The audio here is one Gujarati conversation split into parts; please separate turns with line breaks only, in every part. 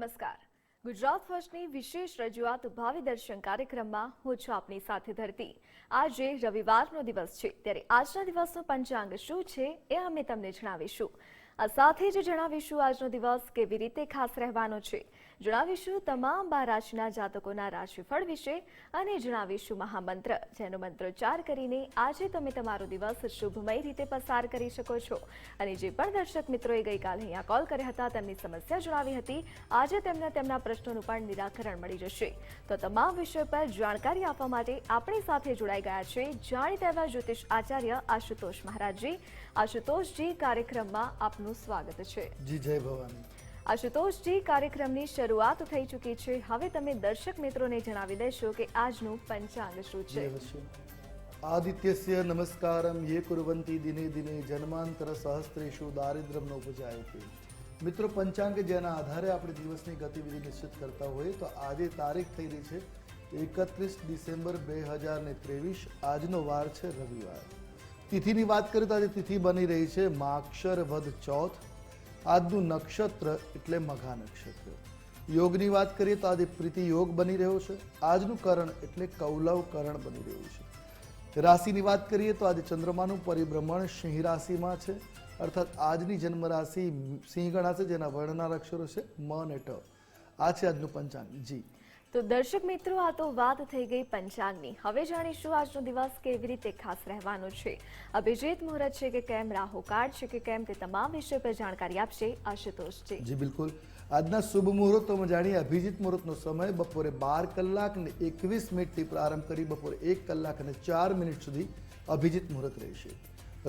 નમસ્કાર. ગુજરાત ફર્સ્ટની વિશેષ રજૂઆત ભાવિ દર્શન કાર્યક્રમમાં હું છું આપની સાથે ધરતી. આજે રવિવારનો દિવસ છે, ત્યારે આજના દિવસનું પંચાંગ શું છે એ અમે તમને જણાવીશું. આ સાથે જ જણાવીશું આજનો દિવસ કેવી રીતે ખાસ રહેવાનો છે, જણાવીશું તમામ 12 રાશિના જાતકોના રાશિફળ વિશે અને જણાવીશું મહામંત્ર, જેનો મંત્રોચ્ચાર કરીને આજે તમે તમારો દિવસ શુભમય રીતે પસાર કરી શકો છો. અને જે પણ દર્શક મિત્રોએ ગઈકાલે અહીંયા કોલ કર્યા હતા, તેમની સમસ્યા જણાવી હતી, આજે તેમને તેમના પ્રશ્નોનું પણ નિરાકરણ મળી જશે. તો તમામ વિષયો પર જાણકારી આપવા માટે આપણી સાથે જોડાઈ ગયા છે જાણીતા એવા જ્યોતિષ આચાર્ય આશુતોષ મહારાજજી. આશુતોષજી, કાર્યક્રમમાં આપનું સ્વાગત છે.
જી, જય ભવાની.
આશુતોષજી, કાર્યક્રમની શરૂઆત થઈ ચૂકી છે. હવે તમે દર્શક મિત્રોને જણાવી દેશો કે આજનું પંચાંગ શું છે.
આદિત્યસ્ય નમસ્કારમ યે કુર્વંતિ દિને દિને જન્માંતર સહસ્ત્રેષુ દારિદ્ર્યમ નો ઉપજાયતે. મિત્રો, પંચાંગ જેના આધારે આપણે દિવસની ગતિવિધિ નિશ્ચિત કરતા હોઈએ તો આજે તારીખ થઈ રહી છે 31 ડિસેમ્બર 2023. આજનો વાર છે રવિવાર. તિથિની વાત કરીએ તો આજે તિથિ બની રહી છે માક્ષર વદ ચોથ. આજનું નક્ષત્ર એટલે મઘા નક્ષત્ર. યોગની વાત કરીએ તો આજે પ્રીતિ યોગ બની રહ્યો છે. આજનું કરણ એટલે કૌલવ કરણ બની રહ્યું છે. રાશિની વાત કરીએ તો આજે ચંદ્રમાનું પરિભ્રમણ સિંહ રાશિમાં છે, અર્થાત આજની જન્મ રાશિ સિંહ ગણાશે, જેના વર્ણના અક્ષરો છે મ અને ટ. આ છે આજનું પંચાંગ. જી
તો દર્શક મિત્રો, આ તો વાત થઈ ગઈ પંચાંગની. હવે જાણીશું આજનો દિવસ કેવી રીતે ખાસ રહેવાનો છે, અભિજીત મુહૂર્ત છે કે કેમ, રાહુ કાળ છે કે કેમ, તે તમામ વિષય પર જાણકારી આપશે આશુતોષજી.
જી બિલકુલ. આજના શુભ મુહૂર્તોમાં જાણીએ. અભિજીત મુહૂર્તનો સમય બપોરે 12 કલાક અને 21 મિનિટથી પ્રારંભ કરી બપોરે 1 કલાક અને 4 મિનિટ સુધી અભિજીત મુહૂર્ત રહેશે.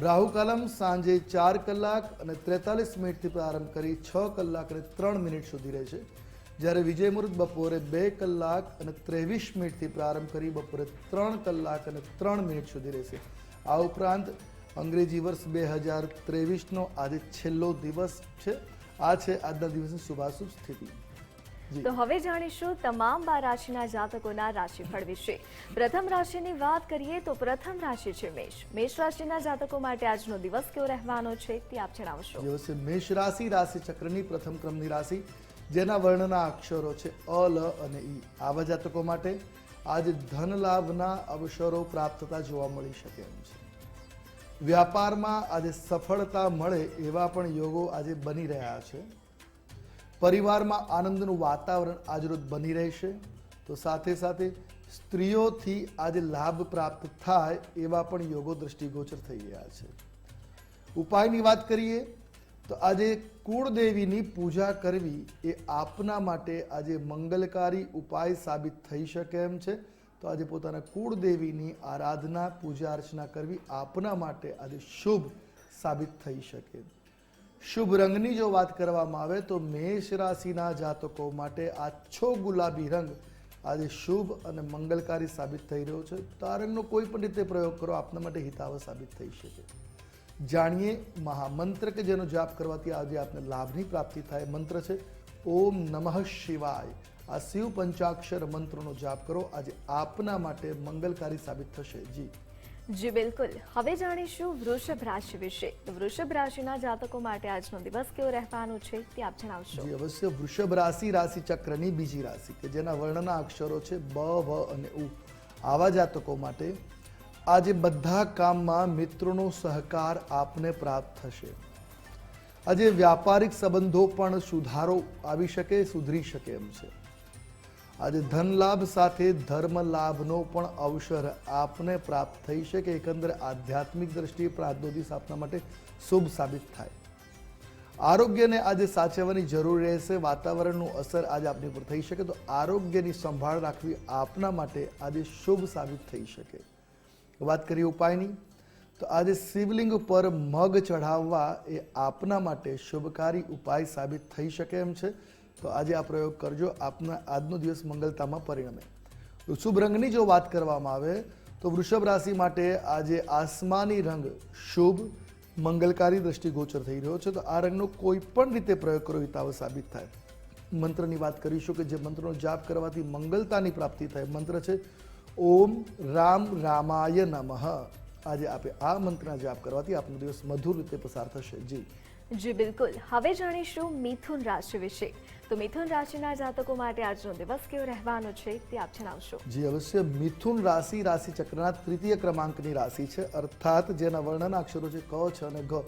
રાહુ કાલમ સાંજે 4 કલાક અને 43 મિનિટથી પ્રારંભ કરી 6 કલાક અને 3 મિનિટ સુધી રહેશે. જ્યારે વિજય મુહૂર્ત બપોરે 2 કલાક અને 23 મિનિટથી પ્રારંભ કરી બપોરે 3 કલાક અને 3 મિનિટ સુધી રહેશે. આ ઉપરાંત અંગ્રેજી વર્ષ 2023નો આજે છેલ્લો દિવસ છે. આ છે આજના દિવસની શુભાશુભ સ્થિતિ.
તો હવે જાણીશું તમામ 12 રાશિના જાતકોના રાશિફળ વિશે. પ્રથમ રાશિની વાત કરીએ તો પ્રથમ રાશિ છે મેષ. મેષ રાશિના જાતકો માટે આજનો દિવસ કેવો રહેવાનો છે તે આપ જણાવશો.
દિવસે મેષ રાશિ રાશિ ચક્રની પ્રથમ ક્રમની રાશિ, જેના વર્ણના અક્ષરો છે અ, લ અને ઈ. આવા જાતકો માટે આજે ધન લાભના અવસરો પ્રાપ્ત થતા જોવા મળી શકે એમ છે. વ્યાપારમાં આજે સફળતા મળે એવા પણ યોગો આજે બની રહ્યા છે. પરિવારમાં આનંદનું વાતાવરણ આજરોજ બની રહેશે. તો સાથે સાથે સ્ત્રીઓથી આજે લાભ પ્રાપ્ત થાય એવા પણ યોગો દ્રષ્ટિગોચર થઈ રહ્યા છે. ઉપાયની વાત કરીએ તો આજે કુળદેવીની પૂજા કરવી એ આપના માટે આજે મંગલકારી ઉપાય સાબિત થઈ શકે એમ છે. તો આજે પોતાના કુળદેવીની આરાધના, પૂજા અર્ચના કરવી આપના માટે આજે શુભ સાબિત થઈ શકે. શુભ રંગની જો વાત કરવામાં આવે તો મેષ રાશિના જાતકો માટે આછો ગુલાબી રંગ આજે શુભ અને મંગલકારી સાબિત થઈ રહ્યો છે. તો આ રંગનો કોઈ પણ રીતે પ્રયોગ કરો આપના માટે હિતાવહ સાબિત થઈ શકે. જાણીએ મહામંત્ર કે જેનો જાપ કરવાથી આજે આપને લાભની પ્રાપ્તિ થાય. મંત્ર છે ઓમ નમઃ શિવાય. આ શિવ પંચાક્ષર મંત્રનો જાપ કરો. આજે આપના માટે મંગલકારી સાબિત થશે.
જી બિલકુલ. હવે જાણીશું વૃષભ રાશિ વિશે. તો વૃષભ રાશિના જાતકો માટે આજનો દિવસ કેવો રહેવાનો છે તે આપ જણાવશો.
જી અવશ્ય. વૃષભ રાશિ રાશિ ચક્રની બીજી રાશિ કે જેના વર્ણના અક્ષરો છે બ, વ અને ઉ. આવા જાતકો માટે આજે બધા કામમાં મિત્રોનો સહકાર આપને પ્રાપ્ત થશે. આજે વ્યાપારિક સંબંધો પણ સુધારો આવી શકે, સુધરી શકે એમ છે. આજે ધન લાભ સાથે ધર્મ લાભનો પણ અવસર આપને પ્રાપ્ત થઈ શકે. એકંદરે આધ્યાત્મિક દ્રષ્ટિએ પણ આજનો દિવસ આપના માટે શુભ સાબિત થાય. આરોગ્યને આજે સાચવવાની જરૂર રહેશે. વાતાવરણનું અસર આજે આપની ઉપર થઈ શકે, તો આરોગ્યની સંભાળ રાખવી આપના માટે આજે શુભ સાબિત થઈ શકે. વાત કરીએ ઉપાયની તો આજે શિવલિંગ પર મગ ચઢાવવા એ આપના માટે શુભકારી ઉપાય સાબિત થઈ શકે એમ છે. તો આજે આ પ્રયોગ કરજો. આપના આજનો દિવસ મંગલતામાં પરિણમે. શુભ રંગની જો વાત કરવામાં આવે તો વૃષભ રાશિ માટે આજે આસમાની રંગ શુભ મંગલકારી દ્રષ્ટિગોચર થઈ રહ્યો છે. તો આ રંગનો કોઈ પણ રીતે પ્રયોગ કરો હિતાવહ સાબિત થાય. મંત્રની વાત કરીશું કે જે મંત્રનો જાપ કરવાથી મંગલતાની પ્રાપ્તિ થાય. મંત્ર છે ઓમ રામ રામાય નમઃ. આજે આપે આ મંત્રના જાપ કરવાથી આપનો દિવસ મધુર રીતે પસાર થશે. જી
જી બિલકુલ. હવે જાણીશું મિથુન રાશિ વિશે. તો મિથુન રાશિના જાતકો માટે આજનો દિવસ કેવો રહેવાનો છે તે આપ જણાવશો.
જી અવશ્ય. મિથુન રાશિ રાશિ ચક્રના તૃતીય ક્રમાંકની રાશિ છે, અર્થાત જેના વર્ણના અક્ષરો છે ક, છ અને ઘ.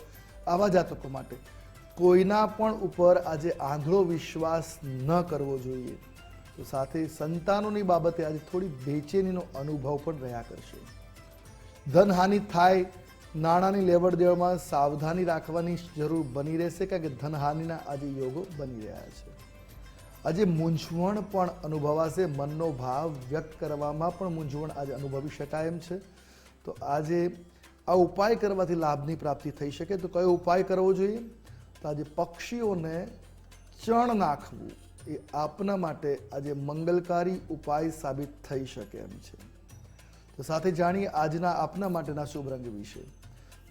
આવા જાતકો માટે કોઈના પણ ઉપર આજે આંધળો વિશ્વાસ ન કરવો જોઈએ. તો સાથે સંતાનોની બાબતે આજે થોડી બેચેનીનો અનુભવ પણ રહ્યા કરશે. ધનહાનિ થાય, નાણાંની લેવડ દેવડમાં સાવધાની રાખવાની જરૂર બની રહેશે, કારણ કે ધનહાનિના આજે યોગો બની રહ્યા છે. આજે મૂંઝવણ પણ અનુભવાશે, મનનો ભાવ વ્યક્ત કરવામાં પણ મૂંઝવણ આજે અનુભવી શકાય એમ છે. તો આજે આ ઉપાય કરવાથી લાભની પ્રાપ્તિ થઈ શકે. તો કયો ઉપાય કરવો જોઈએ? તો આજે પક્ષીઓને ચણ નાખવું એ આપના માટે આજે મંગલકારી ઉપાય સાબિત થઈ શકે એમ છે. તો સાથે જાણીએ આજના આપના માટેના શુભ રંગ વિશે.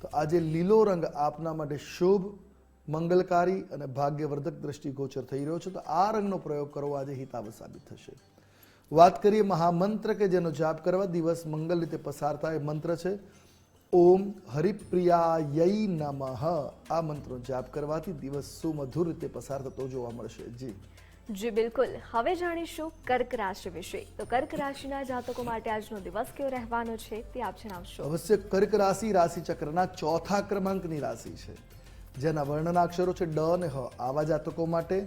તો આજે લીલો રંગ આપના માટે શુભ, મંગલકારી અને ભાગ્યવર્ધક દ્રષ્ટિગોચર થઈ રહ્યો છે. તો આ રંગનો પ્રયોગ કરવો આજે હિતાવ સાબિત થશે. વાત કરીએ મહામંત્ર કે જેનો જાપ કરવા દિવસ મંગલ રીતે પસાર થાય. મંત્ર છે ઓમ હરિપ્રિયાય નમઃ. આ મંત્રનો જાપ કરવાથી દિવસ સુમધુર રીતે પસાર થતો જોવા મળશે.
જી બિલકુલ. હવે જાણીશું કર્ક રાશિ વિશે. તો કર્ક રાશિના જાતકો માટે આજનો દિવસ કેવો રહેવાનો છે તે આપ જણાવશો.
અવશ્ય. કર્ક રાશિ રાશિ ચક્રના ચોથા ક્રમાંકની રાશિ છે, જેના વર્ણના અક્ષરો છે ડ અને હ. આવા જાતકો માટે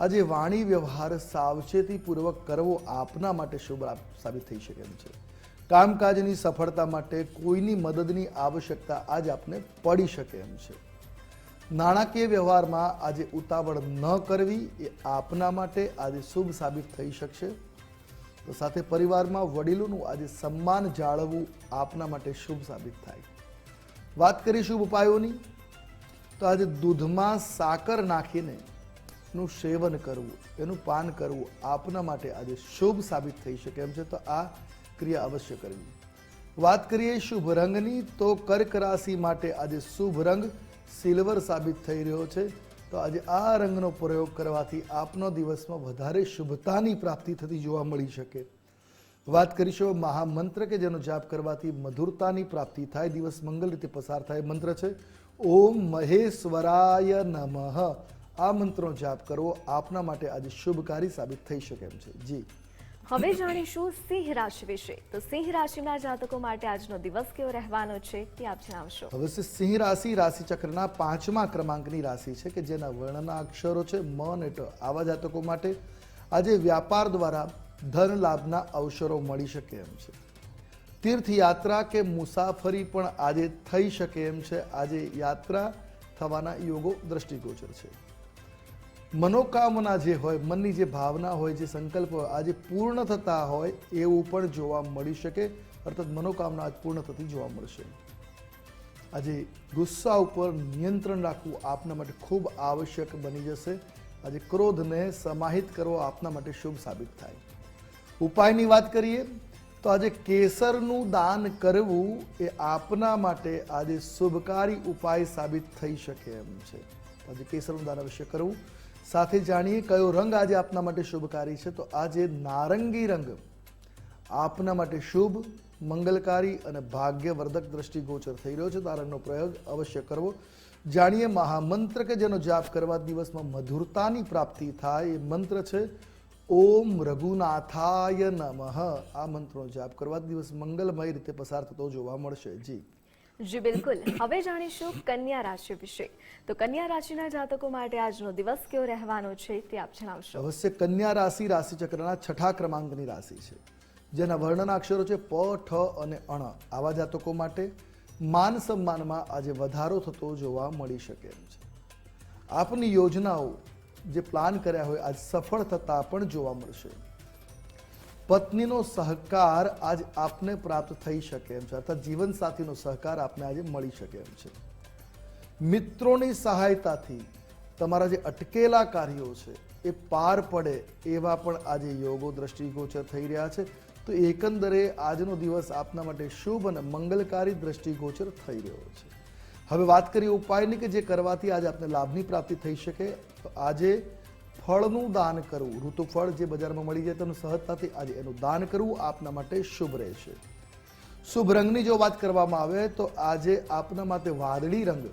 આજે વાણી વ્યવહાર સાવચેતી પૂર્વક કરવો આપના માટે શુભ સાબિત થઈ શકે એમ છે. કામકાજની સફળતા માટે કોઈની મદદની આવશ્યકતા આજે આપને પડી શકે એમ છે. નાણાકીય વ્યવહારમાં આજે ઉતાવળ ન કરવી એ આપના માટે આજે શુભ સાબિત થઈ શકશે. તો સાથે પરિવારમાં વડીલોનું આજે સન્માન જાળવવું આપના માટે શુભ સાબિત થાય. વાત કરી શુભ ઉપાયોની. તો આજે દૂધમાં સાકર નાખીને એનું સેવન કરવું, એનું પાન કરવું આપના માટે આજે શુભ સાબિત થઈ શકે એમ છે. તો આ ક્રિયા અવશ્ય કરવી. વાત કરીએ શુભ રંગની. તો કર્ક રાશિ માટે આજે શુભ રંગ સિલ્વર સાબિત થઈ રહ્યો છે. તો આજે આ રંગનો પ્રયોગ કરવાથી આપનો દિવસમાં વધારે શુભતાની પ્રાપ્તિ થતી જોવા મળી શકે. વાત કરીશું મહામંત્ર કે જેનો જાપ કરવાથી મધુરતાની પ્રાપ્તિ થાય, દિવસ મંગલ રીતે પસાર થાય. મંત્ર છે ઓમ મહેશ્વરાય નમઃ. આ મંત્રનો જાપ કરવો આપના માટે આજે શુભકારી સાબિત થઈ શકે એમ છે. જી.
હવે જાણીશું સિંહ રાશિ વિશે. તો સિંહ રાશિના જાતકો માટે આજનો દિવસ કેવો રહેવાનો છે તે આપ જણાવશો.
હવે સિંહ રાશિ રાશિ ચક્રના પાંચમા ક્રમાંકની રાશિ છે કે જેના વર્ણના અક્ષરો છે મ અને ટ. આવા જાતકો માટે આજે વ્યાપાર દ્વારા ધન લાભના અવસરો મળી શકે એમ છે. તીર્થયાત્રા કે મુસાફરી પણ આજે થઈ શકે એમ છે. આજે યાત્રા થવાના યોગો દ્રષ્ટિગોચર છે. મનોકામના જે હોય, મનની જે ભાવના હોય, જે સંકલ્પ હોય આજે પૂર્ણ થતા હોય એવું પણ જોવા મળી શકે. અર્થાત મનોકામના આજ પૂર્ણ થતી જોવા મળશે. આજે ગુસ્સા ઉપર નિયંત્રણ રાખવું આપના માટે ખૂબ આવશ્યક બની જશે. આજે ક્રોધને સમાહિત કરવો આપના માટે શુભ સાબિત થાય. ઉપાયની વાત કરીએ તો આજે કેસરનું દાન કરવું એ આપના માટે આજે શુભકારી ઉપાય સાબિત થઈ શકે એમ છે. આજે કેસરનું દાન અવશ્ય કરવું. સાથે જાણીએ કયો રંગ આજે આપના માટે શુભકારી છે. તો આજે નારંગી રંગ આપના માટે શુભ, મંગલકારી અને ભાગ્યવર્ધક દ્રષ્ટિગોચર થઈ રહ્યો છે. તો આ રંગનો પ્રયોગ અવશ્ય કરવો. જાણીએ મહામંત્ર કે જેનો જાપ કરવા દિવસમાં મધુરતાની પ્રાપ્તિ થાય. એ મંત્ર છે ઓમ રઘુનાથાય નમઃ. આ મંત્રનો જાપ કરવા દિવસ મંગલમય રીતે પસાર થતો જોવા મળશે. જી.
જી બિલકુલ. હવે જાણીશું કન્યા રાશિ વિશે. તો કન્યા રાશિના જાતકો માટે આજનો દિવસ કેવો રહેવાનો છે તે આપ જણાવશો.
અવશ્ય. કન્યા રાશિ રાશિ ચક્રના છઠ્ઠા ક્રમાંકની રાશિ છે, જેના વર્ણના અક્ષરો છે પ, ઠ અને અણ. આવા જાતકો માટે માન સન્માનમાં આજે વધારો થતો જોવા મળી શકે એમ છે. આપની યોજનાઓ જે પ્લાન કર્યા હોય આજ સફળ થતા પણ જોવા મળશે. પત્નીનો સહકાર આજ આપને પ્રાપ્ત થઈ શકે એમ છે. અર્થાત જીવનસાથીનો સહકાર આપને આજે મળી શકે એમ છે. મિત્રોની સહાયતાથી તમારા જે અટકેલા કાર્યો છે એ પાર પડે એવા પણ આજે યોગો દ્રષ્ટિગોચર થઈ રહ્યા છે. તો એકંદરે આજનો દિવસ આપના માટે શુભ અને મંગલકારી દ્રષ્ટિગોચર થઈ રહ્યો છે. હવે વાત કરીએ ઉપાયની કે જે કરવાથી આજે આપને લાભની પ્રાપ્તિ થઈ શકે. તો આજે ફળનું દાન કરવું, ઋતુફળ જે બજારમાં મળી જાય તેનું સહજતાથી આજે એનું દાન કરવું આપના માટે શુભ રહેશે. શુભ રંગની જો વાત કરવામાં આવે તો આજે આપના માટે વાદળી રંગ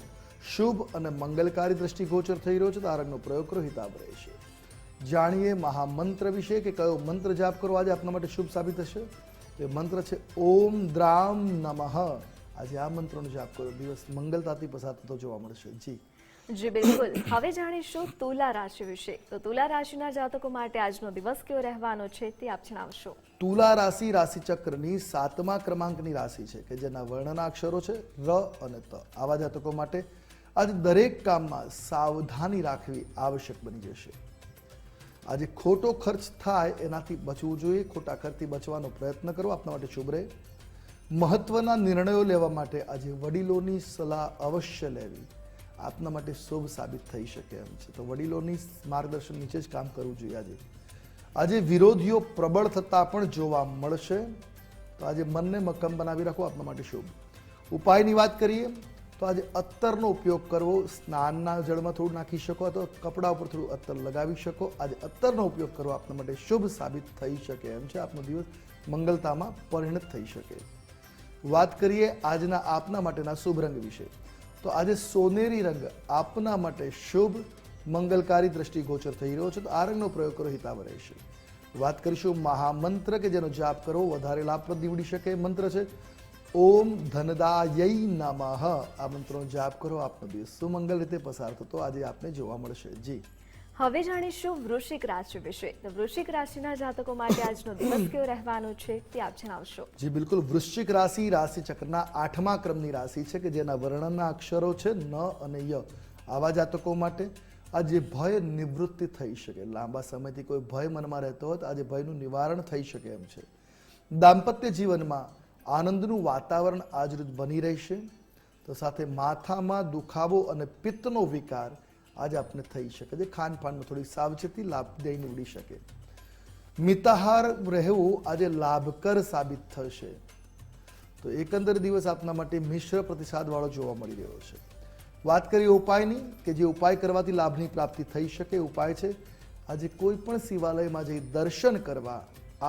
શુભ અને મંગલકારી દ્રષ્ટિગોચર થઈ રહ્યો છે તો આ રંગનો પ્રયોગ કરો, હિતાવ રહેશે. જાણીએ મહામંત્ર વિશે કે કયો મંત્ર જાપ કરો આજે આપના માટે શુભ સાબિત થશે. એ મંત્ર છે ઓમ દ્રામ નમઃ. આજે આ મંત્રનો જાપ કરો, દિવસ મંગલતાથી પસાર થતો જોવા મળશે. જી
બિલકુલ. હવે જાણીશું તુલા રાશિ વિશે. તો તુલા રાશિના જાતકો માટે આજનો દિવસ કેવો રહેવાનો છે તે આપ જણાવશો.
તુલા રાશિ રાશિચક્રની 7મા ક્રમાંકની રાશિ છે કે જેના વર્ણના અક્ષરો છે ર અને ત. આવા જાતકો માટે આજે દરેક કામમાં સાવધાની રાખવી આવશ્યક બની જશે. આજે ખોટો ખર્ચ થાય એનાથી બચવું જોઈએ. ખોટા ખર્ચથી બચવાનો પ્રયત્ન કરો, આપના માટે શુભ રહે. મહત્વના નિર્ણયો લેવા માટે આજે વડીલોની સલાહ અવશ્ય લેવી આપના માટે શુભ સાબિત થઈ શકે એમ છે. તો વડીલોની માર્ગદર્શન નીચે જ કામ કરવું જોઈએ. આજે વિરોધીઓ પ્રબળ થતા પણ જોવા મળશે, તો આજે મનને મક્કમ બનાવી રાખો, આપના માટે શુભ. ઉપાયની વાત કરીએ તો આજે અત્તરનો ઉપયોગ કરવો. સ્નાનના જળમાં થોડું નાખી શકો અથવા કપડા ઉપર થોડું અત્તર લગાવી શકો. આજે અત્તરનો ઉપયોગ કરવો આપના માટે શુભ સાબિત થઈ શકે એમ છે. આપનો દિવસ મંગલતામાં પરિણત થઈ શકે. વાત કરીએ આજના આપના માટેના શુભ રંગ વિશે, તો આજે સોનેરી રંગ આપના માટે શુભ મંગલકારી દ્રષ્ટિગોચર થઈ રહ્યો છે, તો આ રંગનો પ્રયોગ કરો, હિતાવ રહેશે. વાત કરીશું મહામંત્ર કે જેનો જાપ કરવો વધારે લાભપ્રદ નીવડી શકે. મંત્ર છે ઓમ ધનદાય નમઃ. આ મંત્રનો જાપ કરો, આપનો દિવસ સુમંગલ રીતે પસાર થતો આજે આપને જોવા મળશે. જી
હવે જાણીશું વૃશ્ચિક રાશિ વિશે. તો વૃશ્ચિક રાશિના જાતકો માટે આજનો દિવસ કેવો રહેવાનો છે તે આપ જણાવશો.
જી બિલકુલ. વૃશ્ચિક રાશિ રાશિચક્રના 8મા ક્રમની રાશિ છે કે જેના વર્ણના અક્ષરો છે ન અને ય. આવા જાતકો માટે આજે ભય નિવૃત્તિ થઈ શકે. લાંબા સમયથી કોઈ ભય મનમાં રહેતો હોય તો આજે ભયનું નિવારણ થઈ શકે એમ છે. દાંપત્ય જીવનમાં આનંદનું વાતાવરણ આજરોજ બની રહેશે. તો સાથે માથામાં દુખાવો અને પિત્તનો વિકાર આજે આપને થઈ શકે છે. ખાનપાનમાં થોડી સાવચેતી લાભદાયી નીવડી શકે. મિતાહાર રહેવું આજે લાભકર સાબિત થશે. તો એકંદર દિવસ આપના માટે મિશ્ર પ્રતિસાદવાળો જોવા મળી રહ્યો છે. વાત કરીએ ઉપાયની કે જે ઉપાય કરવાથી લાભની પ્રાપ્તિ થઈ શકે. ઉપાય છે આજે કોઈ પણ શિવાલયમાં જઈ દર્શન કરવા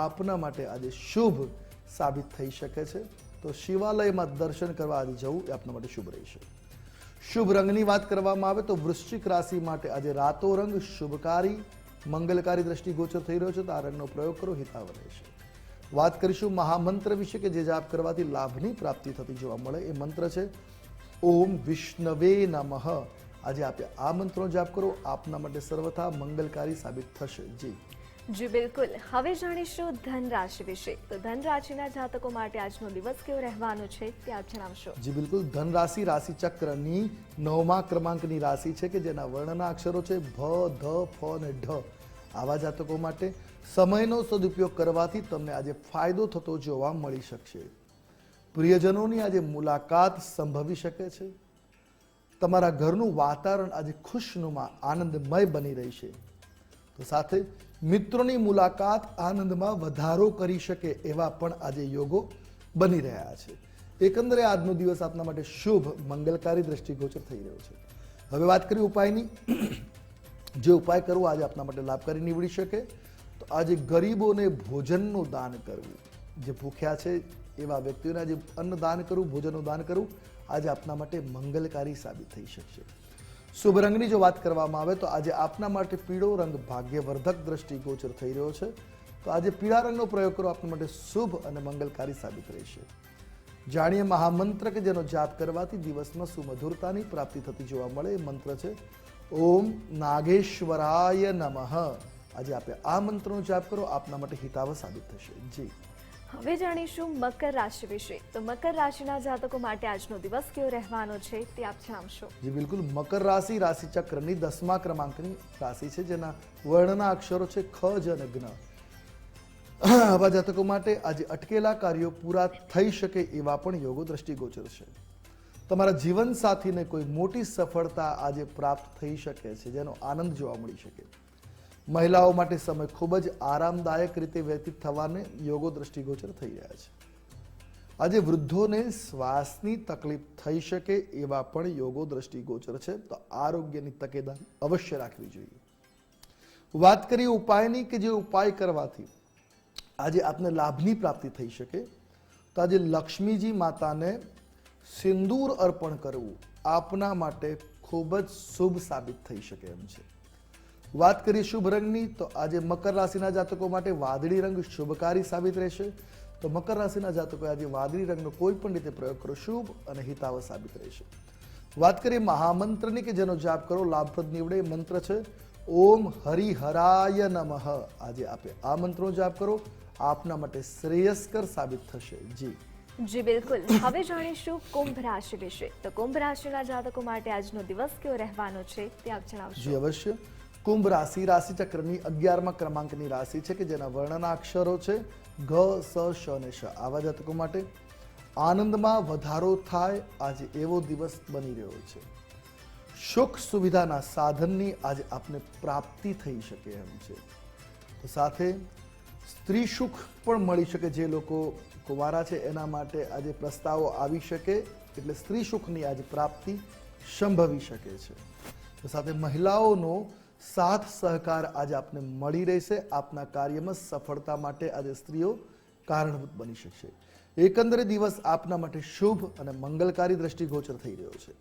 આપના માટે આજે શુભ સાબિત થઈ શકે છે. તો શિવાલયમાં દર્શન કરવા આજે જવું એ આપના માટે શુભ રહેશે. શુભ રંગની વાત કરવામાં આવે તો વૃશ્ચિક રાશિ માટે આજે રાતો રંગ શુભકારી મંગલકારી દ્રષ્ટિગોચર થઈ રહ્યો છે, તો આ રંગનો પ્રયોગ કરો, હિતાવ રહેશે. વાત કરીશું મહામંત્ર વિશે કે જે જાપ કરવાથી લાભની પ્રાપ્તિ થતી જોવા મળે. એ મંત્ર છે ઓમ વિષ્ણવે નમઃ. આજે આપે આ મંત્રનો જાપ કરો, આપના માટે સર્વથા મંગલકારી સાબિત થશે. જી
બિલકુલ. હવે જાણીશું ધન રાશિ વિશે. તો ધન રાશિના જાતકો માટે આજનો દિવસ કેવો રહેવાનો છે તે આપ જણાવશો.
જી બિલકુલ. ધન રાશિ રાશિચક્રની 9મા ક્રમાંકની રાશિ છે કે જેના વર્ણના અક્ષરો છે ભ, ધ, ફ અને ઢ. આવા જાતકો માટે સમયનો સદુપયોગ કરવાથી તમને આજે ફાયદો થતો જોવા મળી શકશે. પ્રિયજનોની આજે મુલાકાત સંભવી શકે છે. તમારા ઘરનું વાતાવરણ આજે ખુશનુમા આનંદમય બની રહેશે. તો સાથે મિત્રોની મુલાકાત આનંદમાં વધારો કરી શકે એવા પણ આજે યોગો બની રહ્યા છે. એકંદરે આજનો દિવસ આપના માટે શુભ મંગલકારી દ્રષ્ટિગોચર થઈ રહ્યો છે. હવે વાત કરીએ ઉપાયની. જે ઉપાય કરવો આજે આપના માટે લાભકારી નીવડી શકે, તો આજે ગરીબોને ભોજનનું દાન કરવું. જે ભૂખ્યા છે એવા વ્યક્તિઓને આજે અન્ન દાન કરવું, ભોજનનું દાન કરવું આજે આપના માટે મંગલકારી સાબિત થઈ શકશે. શુભ રંગની જો વાત કરવામાં આવે તો આજે આપના માટે પીળો રંગ ભાગ્યવર્ધક દ્રષ્ટિગોચર થઈ રહ્યો છે, તો આજે પીળા રંગનો પ્રયોગ કરો, આપના માટે શુભ અને મંગલકારી સાબિત રહેશે. જાણીએ મહામંત્ર કે જેનો જાપ કરવાથી દિવસમાં સુમધુરતાની પ્રાપ્તિ થતી જોવા મળે. એ મંત્ર છે ઓમ નાગેશ્વરાય નમઃ. આજે આપે આ મંત્રનો જાપ કરો, આપના માટે હિતાવ સાબિત થશે. જી
હવે જાણીશું મકર રાશિ વિશે. તો મકર રાશિના જાતકો માટે આજનો દિવસ કેવો રહેવાનો છે તે આપ જણાવશો.
જી બિલકુલ. મકર રાશિ રાશિચક્રની 10મા ક્રમાંકની રાશિ છે જેના વર્ણના અક્ષરો છે ખ, જ અને જ્ઞ. આવા જાતકો માટે આજે અટકેલા કાર્યો પૂરા થઈ શકે એવા પણ યોગો દ્રષ્ટિગોચર છે. તમારા જીવન સાથીને કોઈ મોટી સફળતા આજે પ્રાપ્ત થઈ શકે છે જેનો આનંદ જોવા મળી શકે. મહિલાઓ માટે સમય ખૂબ જ આરામદાયક રીતે વ્યતીત થવાને યોગો દ્રષ્ટિગોચર થઈ રહ્યા છે. આજે વૃદ્ધોને શ્વાસની તકલીફ થઈ શકે એવા પણ યોગો દ્રષ્ટિગોચર છે, તો આરોગ્યની તકેદારી અવશ્ય રાખવી જોઈએ. વાત કરીએ ઉપાયની કે જે ઉપાય કરવાથી આજે આપને લાભની પ્રાપ્તિ થઈ શકે, તો આજે લક્ષ્મીજી માતાને સિંદૂર અર્પણ કરવું આપના માટે ખૂબ જ શુભ સાબિત થઈ શકે એમ છે. વાત કરીએ શુભ રંગની, તો આજે મકર રાશિના જાતકો માટે વાદળી રંગ શુભકારી સાબિત રહેશે. તો મકર રાશિના જાતકોએ આજે વાદળી રંગનો કોઈ પણ રીતે પ્રયોગ કરો શુભ અને હિતાવ સાબિત રહેશે. વાત કરીએ મહામંત્રની કે જેનો જાપ કરો લાભપ્રદ નીવડે. મંત્ર છે ઓમ હરિહરાય નમઃ. આજે આપે આ મંત્રનો જાપ કરો, આપના માટે શ્રેયસ્કર સાબિત થશે.
જી બિલકુલ. હવે જાણીશું કુંભ રાશિ વિશે. તો કુંભ રાશિના જાતકો માટે આજનો દિવસ કેવો રહેવાનો છે તે આપ જણાવશો.
જી અવશ્ય. કુંભ રાશિ રાશિચક્રની 11મા ક્રમાંકની રાશિ છે કે જેના વર્ણના અક્ષરો છે ઘ, સ, શ અને શ. આવા જાતકો માટે આનંદમાં વધારો થાય આજે એવો દિવસ બની રહ્યો છે. સુખ સુવિધાના સાધનની આજે આપને પ્રાપ્તિ થઈ શકે એમ છે. તો સાથે સ્ત્રી સુખ પણ મળી શકે. જે લોકો કુંવારા છે એના માટે આજે પ્રસ્તાવો આવી શકે, એટલે સ્ત્રી સુખની આજે પ્રાપ્તિ સંભવી શકે છે. તો સાથે મહિલાઓનો સાથ સહકાર આજે આપને મળી રહેશે. આપના કાર્યમાં સફળતા માટે આજે સ્ત્રીઓ કારણભૂત બની શકશે. એકંદરે દિવસ આપના માટે શુભ અને મંગલકારી દ્રષ્ટિગોચર થઈ રહ્યો છે.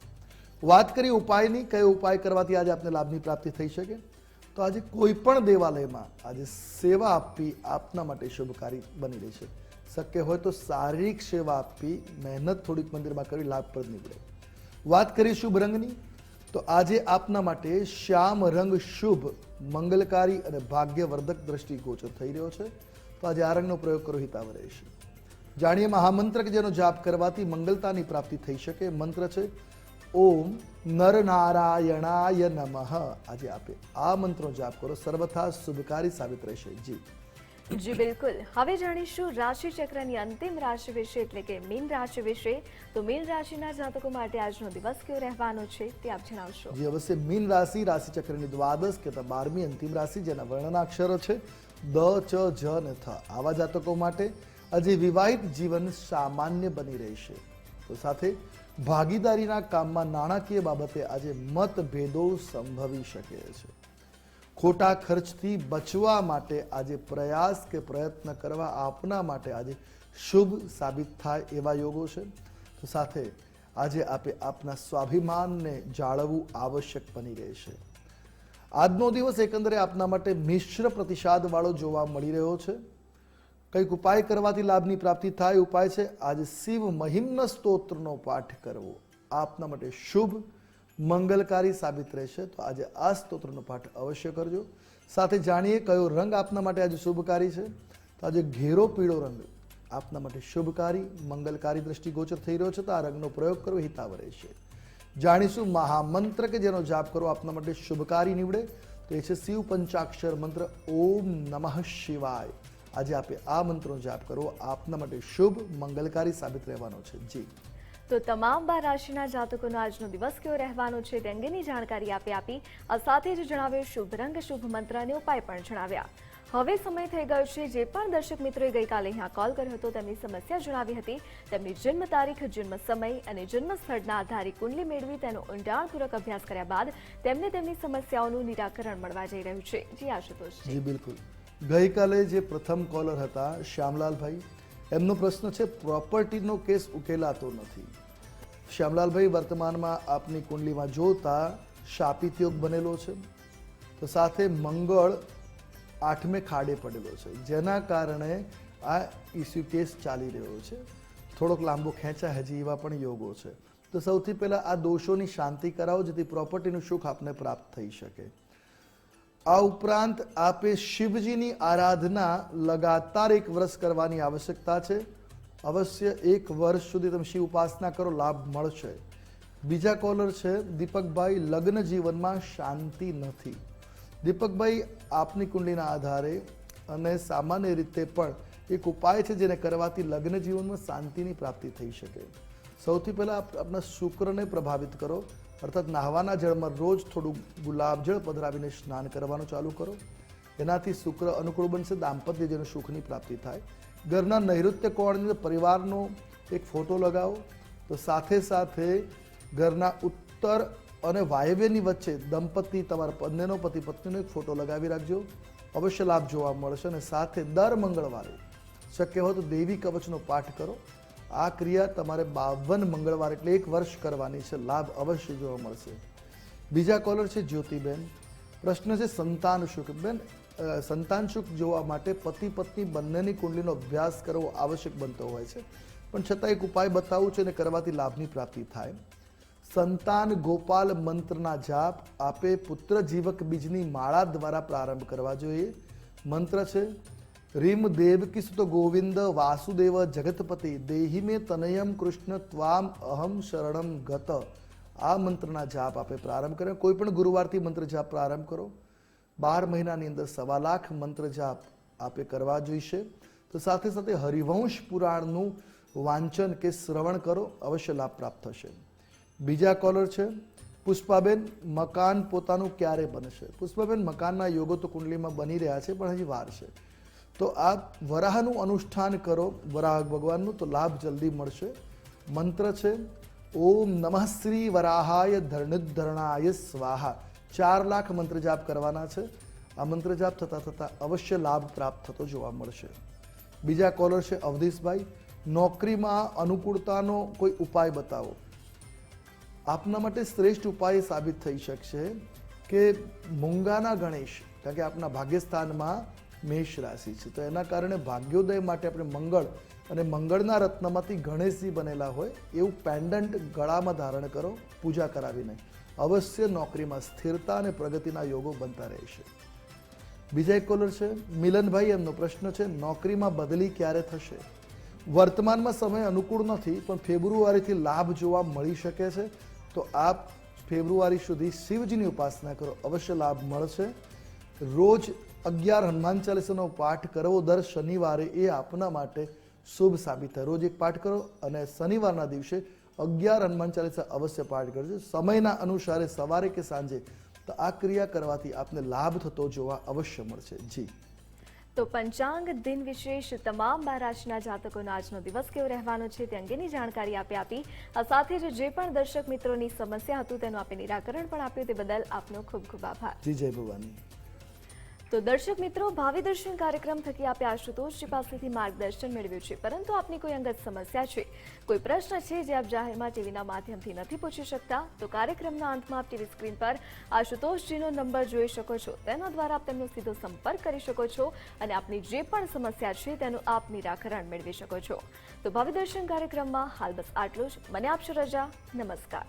વાત કરીએ ઉપાયની, કયો ઉપાય કરવાથી આજે આપને લાભની પ્રાપ્તિ થઈ શકે, તો આજે કોઈ પણ દેવાલયમાં આજે સેવા આપવી આપના માટે શુભકારી બની રહેશે. શક્ય હોય તો શારીરિક સેવા આપવી, મહેનત થોડીક મંદિરમાં કરી લાભપ્રદ નીવડે. વાત કરીએ શુભ રંગની, તો આજે આપના માટે શ્યામ રંગ શુભ, મંગલકારી અને ભાગ્યવર્ધક દ્રષ્ટિગોચર થઈ રહ્યો છે. તો આજે આ રંગનો પ્રયોગ કરો, હિતાવ રહેશે. જાણીએ મહામંત્ર કે જેનો જાપ કરવાથી મંગલતાની પ્રાપ્તિ થઈ શકે. મંત્ર છે ઓમ નરનારાયણાય નમઃ. આજે આપે આ મંત્રનો જાપ કરો, સર્વથા શુભકારી સાબિત રહેશે.
જી બિલકુલ. હવે જાણીશું રાશિ ચક્રની અંતિમ રાશિ વિશે, એટલે કે મીન રાશિ વિશે. તો મીન રાશિના જાતકો માટે આજનો દિવસ કેવો રહેવાનો છે તે આપ જણાવશો.
જી અવશ્ય. મીન રાશિ રાશિચક્રની દ્વાદશ કે 12મી અંતિમ રાશિ, જેના વર્ણના અક્ષરો છે દ, ચ, જ અને થ. આવા જાતકો માટે આજે વિવાહિત જીવન સામાન્ય બની રહેશે. તો સાથે ભાગીદારીના કામમાં નાણાકીય બાબતે આજે મતભેદો સંભવી શકે છે. ખોટા ખર્ચથી બચવા માટે આજે પ્રયાસ કે પ્રયત્ન કરવા આપના માટે આજે શુભ સાબિત થાય એવા યોગો છે. તો સાથે આજે આપે આપના સ્વાભિમાનને જાળવવું આવશ્યક બની રહેશે. આજનો દિવસ એકંદરે આપના માટે મિશ્ર પ્રતિસાદવાળો જોવા મળી રહ્યો છે. કંઈક ઉપાય કરવાથી લાભની પ્રાપ્તિ થાય. ઉપાય છે આજે શિવ મહિમ્ન સ્તોત્રનો પાઠ કરવો, આપના માટે શુભ મંગલકારી સાબિત રહેશે. તો આજે આ સ્તોત્રનો પાઠ અવશ્ય કરજો. સાથે જાણીએ કયો રંગ આપના માટે આજે શુભકારી છે. તો આજે ઘેરો પીળો રંગ આપના માટે શુભકારી મંગલકારી દ્રષ્ટિગોચર થઈ રહ્યો છે. તો આ રંગનો પ્રયોગ કરવો હિતાવ રહેશે. જાણીશું મહામંત્ર કે જેનો જાપ કરો આપના માટે શુભકારી નીવડે. તો એ છે શિવ પંચાક્ષર મંત્ર ઓમ નમઃ શિવાય. આજે આપે આ મંત્રનો જાપ કરવો, આપના માટે શુભ મંગલકારી સાબિત રહેવાનો છે. જી
તો તમામ 12 રાશિના જાતકોનો આજનો દિવસ કેવો રહેવાનો છે તે અંગેની જાણકારી આપી આ સાથે જ જણાવ્યું શુભ રંગ શુભ મંત્ર અને ઉપાય પણ જણાવ્યા. હવે સમય થઈ ગયો છે જે પણ દર્શક મિત્રોએ ગઈકાલે અહીંયા કોલ કર્યો હતો તેમની સમસ્યા જણાવી હતી, તેમની જન્મ તારીખ, જન્મ સમય અને જન્મ સ્થળના આધારે કુંડલી મેળવી તેનો ઊંડાણપૂર્વક અભ્યાસ કર્યા બાદ તેમને તેમની સમસ્યાઓનું નિરાકરણ મળવા જઈ રહ્યું છે. જી આશુતોષ.
જી બિલકુલ. ગઈકાલે જે પ્રથમ કોલર હતા શ્યામલાલભાઈ, એમનો પ્રશ્ન છે પ્રોપર્ટીનો કેસ ઉકેલાતો નથી. શ્યામલાલભાઈ, વર્તમાનમાં આપની કુંડલીમાં જોતા શાપિત યોગ બનેલો છે. તો સાથે મંગળ 8મે ખાડે પડેલો છે, જેના કારણે આ ઇસ્યુ કેસ ચાલી રહ્યો છે. થોડોક લાંબો ખેંચાય, હજી એવા પણ યોગો છે. તો સૌથી પહેલાં આ દોષોની શાંતિ કરાવો, જેથી પ્રોપર્ટીનું સુખ આપને પ્રાપ્ત થઈ શકે. આ ઉપરાંત આપે શિવજીની આરાધના લગાતાર 1 વર્ષ કરવાની આવશ્યકતા છે. અવશ્ય 1 વર્ષ સુધી તમે શિવ ઉપાસના કરો, લાભ મળશે. બીજા કોલર છે દીપકભાઈ, લગ્ન જીવનમાં શાંતિ નથી. દીપકભાઈ, આપની કુંડલીના આધારે અને સામાન્ય રીતે પણ એક ઉપાય છે જેને કરવાથી લગ્ન જીવનમાં શાંતિની પ્રાપ્તિ થઈ શકે. સૌથી પહેલાં આપના શુક્રને પ્રભાવિત કરો, અર્થાત નાહવાના જળમાં રોજ થોડું ગુલાબ જળ પધરાવીને સ્નાન કરવાનું ચાલુ કરો. એનાથી શુક્ર અનુકૂળ બનશે, દાંપત્ય જેનું સુખની પ્રાપ્તિ થાય. ઘરના નૈઋત્ય કોણની અંદર પરિવારનો એક ફોટો લગાવો. તો સાથે સાથે ઘરના ઉત્તર અને વાયવ્યની વચ્ચે દંપતી, તમારા બંનેનો પતિ પત્નીનો એક ફોટો લગાવી રાખજો. અવશ્ય લાભ જોવા મળશે. અને સાથે દર મંગળવારે શક્ય હોય તો દેવી કવચનો પાઠ કરો. આ ક્રિયા તમારે 52 મંગળવાર એટલે 1 વર્ષ કરવાની છે. લાભ અવશ્ય જોવા મળશે. બીજા કોલર છે જ્યોતિબેન. પ્રશ્ન છે સંતાન સુખ. બેન, સંતાન સુખ જોવા માટે પતિ પત્ની બંનેની કુંડલીનો અભ્યાસ કરવો આવશ્યક બનતો હોય છે, પણ છતાં એક ઉપાય બતાવું છું અને કરવાથી લાભની પ્રાપ્તિ થાય. સંતાન ગોપાલ મંત્રના જાપ આપે પુત્ર જીવક બીજની માળા દ્વારા પ્રારંભ કરવા જોઈએ. મંત્ર છે રીમ દેવકી સુત ગોવિંદ વાસુદેવ જગતપતિ દેહી મે તનયમ કૃષ્ણ ત્વામ અહમ શરણમ ગત. આ મંત્રના જાપ આપે પ્રારંભ કરે. કોઈ પણ ગુરુવારથી મંત્ર જાપ પ્રારંભ કરો. 12 મહિનાની અંદર 1.25 લાખ મંત્ર જાપ આપે કરવા જોઈશે. તો સાથે સાથે હરિવંશ પુરાણનું વાંચન કે શ્રવણ કરો, અવશ્ય લાભ પ્રાપ્ત થશે. બીજા કોલર છે પુષ્પાબેન. મકાન પોતાનું ક્યારે બનશે? પુષ્પાબેન, મકાનના યોગો તો કુંડલીમાં બની રહ્યા છે, પણ હજી વાર છે. તો આપ વરાહનું અનુષ્ઠાન કરો, વરાહ ભગવાનનું, તો લાભ જલ્દી મળશે. મંત્ર છે ઓમ નમઃ શ્રી વરાહાય ધરણુદ્ધરણાય સ્વાહા. 4 લાખ મંત્ર જાપ કરવાના છે. આ મંત્ર જાપ થતાં થતાં અવશ્ય લાભ પ્રાપ્ત થતો જોવા મળશે. બીજા કોલર છે અવધીશભાઈ. નોકરીમાં અનુકૂળતાનો કોઈ ઉપાય બતાવો. આપના માટે શ્રેષ્ઠ ઉપાય સાબિત થઈ શકશે કે મૂંગાના ગણેશ, કારણ કે આપના ભાગ્યસ્થાનમાં મેષ રાશિ છે, તો એના કારણે ભાગ્યોદય માટે આપણે મંગળ અને મંગળના રત્નમાંથી ગણેશજી બનેલા હોય એવું પેન્ડન્ટ ગળામાં ધારણ કરો, પૂજા કરાવીને. અવશ્ય નોકરીમાં સ્થિરતા અને પ્રગતિના યોગો બનતા રહેશે. બીજા એક કોલર છે મિલનભાઈ. એમનો પ્રશ્ન છે નોકરીમાં બદલી ક્યારે થશે? વર્તમાનમાં સમય અનુકૂળ નથી, પણ ફેબ્રુઆરીથી લાભ જોવા મળી શકે છે. તો આપ ફેબ્રુઆરી સુધી શિવજીની ઉપાસના કરો, અવશ્ય લાભ મળશે. રોજ 11 હનુમાન ચાલીસાનો પાઠ કરવો દર શનિવારે, એ આપના માટે શુભ સાબિત થાય. રોજ એક પાઠ કરો અને શનિવારના દિવસે 11 હનુમાન ચાલીસા અવશ્ય પાઠ કરજો. સમયના અનુસારે સવારે કે સાંજે, તો આ ક્રિયા કરવાથી આપને લાભ થતો જોવા અવશ્ય મળશે. જી,
તો પંચાંગ દિન વિશેષ તમામ 12 રાશિના જાતકોનો આજનો દિવસ કેવો રહેવાનો છે તે અંગેની જાણકારી આપી. આ સાથે જ જે પણ દર્શક મિત્રોની સમસ્યા હતું તેનું આપે નિરાકરણ પણ આપ્યું, તે બદલ આપનો ખૂબ ખૂબ આભાર.
જી, જય ભવાની.
તો દર્શક મિત્રો, ભાવિ દર્શન કાર્યક્રમ થકી આપે આશુતોષજી પાસેથી માર્ગદર્શન મેળવ્યું છે, પરંતુ આપની કોઈ અંગત સમસ્યા છે, કોઈ પ્રશ્ન છે જે આપ જાહેરમાં ટીવીના માધ્યમથી નથી પૂછી શકતા, તો કાર્યક્રમના અંતમાં આપ ટીવી સ્ક્રીન પર આશુતોષજીનો નંબર જોઈ શકો છો. તેના દ્વારા આપ તેમનો સીધો સંપર્ક કરી શકો છો અને આપની જે પણ સમસ્યા છે તેનું આપ નિરાકરણ મેળવી શકો છો. તો ભાવિ દર્શન કાર્યક્રમમાં હાલ બસ આટલું જ. મને આપશો રજા. નમસ્કાર.